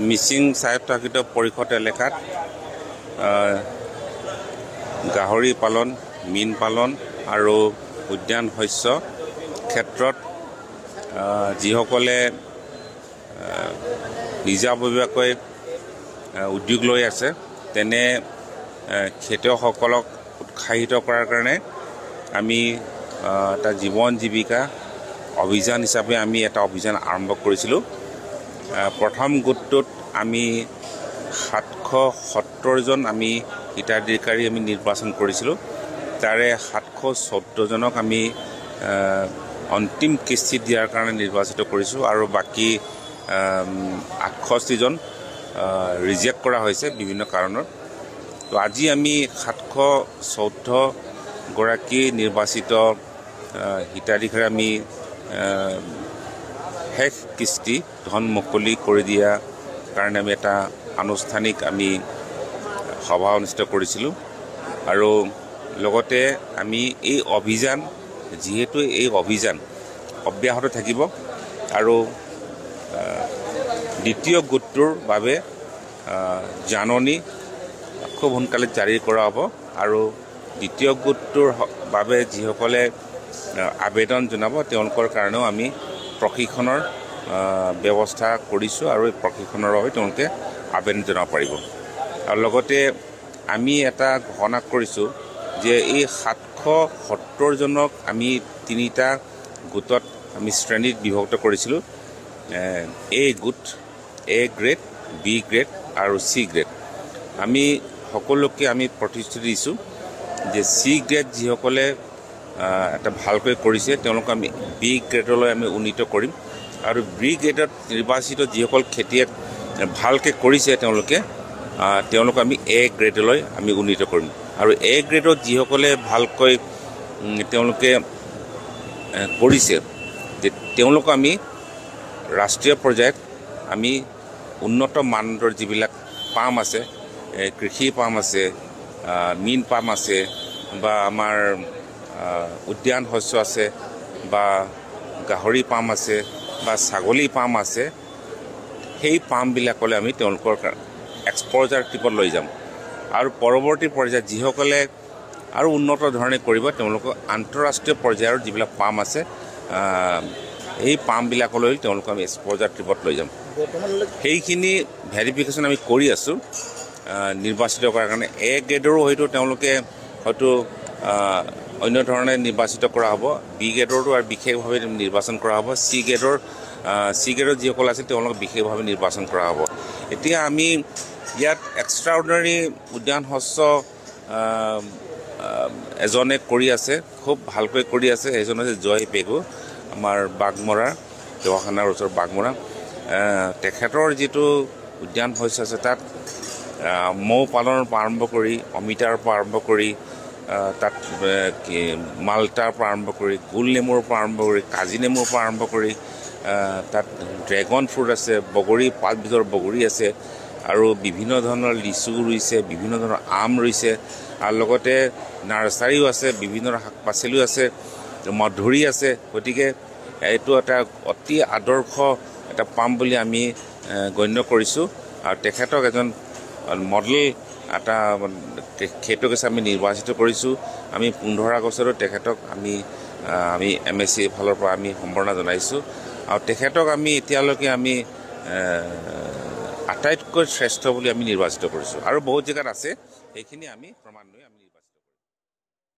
মিচিং স্বায়ত্তশাসিত পৰিষদ এলেকাত গাহৰি পালন, মীন পালন আৰু উদ্যান শস্য ক্ষেত্ৰত যিসকলে নিজাববীয়াকৈ উদ্যোগ লৈ আছে তেনে খেতিয়কসকলক উৎসাহিত কৰাৰ কাৰণে আমি এটা জীৱন জীৱিকা অভিযান হিচাপে আমি এটা অভিযান আৰম্ভ কৰিছিলোঁ। প্ৰথম গোটটোত আমি 770জন আমি হিতাধিকাৰী আমি নিৰ্বাচন কৰিছিলোঁ। তাৰে 714জনক আমি অন্তিম কিস্তি দিয়াৰ কাৰণে নিৰ্বাচিত কৰিছোঁ আৰু বাকী 68জন ৰিজেক্ট কৰা হৈছে বিভিন্ন কাৰণত। তো আজি আমি 714গৰাকী নিৰ্বাচিত হিতাধিকাৰী আমি শেষ কিস্তি ধন মুকলি কৰি দিয়া কাৰণে আমি এটা আনুষ্ঠানিক আমি সভা অনুষ্ঠিত কৰিছিলোঁ আৰু লগতে আমি এই অভিযান যিহেতু এই অভিযান অব্যাহত থাকিব আৰু দ্বিতীয় গোটটোৰ বাবে জাননী খুব সোনকালে জাৰি কৰা হ'ব আৰু দ্বিতীয় গোটটোৰ বাবে যিসকলে আবেদন জনাব তেওঁলোকৰ কাৰণেও আমি প্ৰশিক্ষণৰ ব্যৱস্থা কৰিছোঁ আৰু এই প্ৰশিক্ষণৰ বাবে তেওঁলোকে আবেদন জনাব পাৰিব। আৰু লগতে আমি এটা ঘোষণা কৰিছোঁ যে এই 770জনক আমি 3টা গোটত আমি শ্ৰেণীত বিভক্ত কৰিছিলোঁ। এ গোট, এ গ্ৰেড, বি গ্ৰেড আৰু চি গ্ৰেড। আমি সকলোকে আমি প্ৰতিশ্ৰুতি দিছোঁ যে চি গ্ৰেড যিসকলে এটা ভালকৈ কৰিছে তেওঁলোকক আমি বি গ্ৰেডলৈ আমি উন্নীত কৰিম আৰু বি গ্ৰেডত নিৰ্বাচিত যিসকল খেতিয়ক ভালকৈ কৰিছে তেওঁলোকক আমি এ গ্ৰেডলৈ আমি উন্নীত কৰিম আৰু এ গ্ৰেডত যিসকলে ভালকৈ তেওঁলোকে কৰিছে তেওঁলোকক আমি ৰাষ্ট্ৰীয় পৰ্যায়ত আমি উন্নত মানদণ্ডৰ যিবিলাক পাম আছে, কৃষি পাম আছে, মীন পাম আছে বা আমাৰ উদ্যান শস্য আছে বা গাহৰি পাম আছে বা ছাগলী পাম আছে, সেই পামবিলাকলৈ আমি তেওঁলোকৰ এক্সপ'জাৰ ট্ৰিপত লৈ যাম আৰু পৰৱৰ্তী পৰ্যায়ত যিসকলে আৰু উন্নত ধৰণে কৰিব তেওঁলোকক আন্তঃৰাষ্ট্ৰীয় পৰ্যায়ৰ যিবিলাক পাম আছে এই পামবিলাকলৈ তেওঁলোকক আমি এক্সপ'জাৰ ট্ৰিপত লৈ যাম। সেইখিনি ভেৰিফিকেশ্যন আমি কৰি আছোঁ নিৰ্বাচিত কৰাৰ কাৰণে। এ গ্ৰেডৰো তেওঁলোকে হয়তো অন্য ধৰণে নিৰ্বাচিত কৰা হ'ব, বি গ্ৰেডৰটো আৰু বিশেষভাৱে নিৰ্বাচন কৰা হ'ব, চি গ্ৰেডৰ যিসকল আছে তেওঁলোকক বিশেষভাৱে নিৰ্বাচন কৰা হ'ব। এতিয়া আমি ইয়াত এক্সট্ৰাঅৰ্ডিনাৰী উদ্যান শস্য এজনে কৰি আছে, খুব ভালকৈ কৰি আছে। সেইজন হৈছে জয় পেগু, আমাৰ বাগমৰা দেৱাখানাৰ ওচৰৰ বাগমৰা। তেখেতৰ যিটো উদ্যান শস্য আছে তাত মৌ পালনৰ পৰা আৰম্ভ কৰি অমিতাৰ পৰা আৰম্ভ কৰি তাত মালটাৰ পৰা আৰম্ভ কৰি গোল নেমুৰ পৰা আৰম্ভ কৰি কাজি নেমুৰ পৰা আৰম্ভ কৰি তাত ড্ৰেগন ফ্ৰুট আছে, বগৰী 5 বিধৰ বগৰী আছে আৰু বিভিন্ন ধৰণৰ লিচু ৰুইছে, বিভিন্ন ধৰণৰ আম ৰুইছে আৰু লগতে নাৰ্চাৰীও আছে, বিভিন্ন শাক পাচলিও আছে, মধুৰি আছে। গতিকে এইটো এটা অতি আদৰ্শ এটা পাম বুলি আমি গণ্য কৰিছোঁ আৰু তেখেতক এজন মডেল এটা খেতিয়ক হিচাপে আমি নিৰ্বাচিত কৰিছোঁ। আমি 15 আগষ্টতো তেখেতক আমি MSC ফালৰ পৰা আমি সম্বৰ্ধনা জনাইছোঁ আৰু তেখেতক আমি এতিয়ালৈকে আমি আটাইতকৈ শ্ৰেষ্ঠ বুলি আমি নিৰ্বাচিত কৰিছোঁ আৰু বহুত জেগাত আছে, সেইখিনি আমি প্ৰমাণ লৈ আমি নিৰ্বাচিত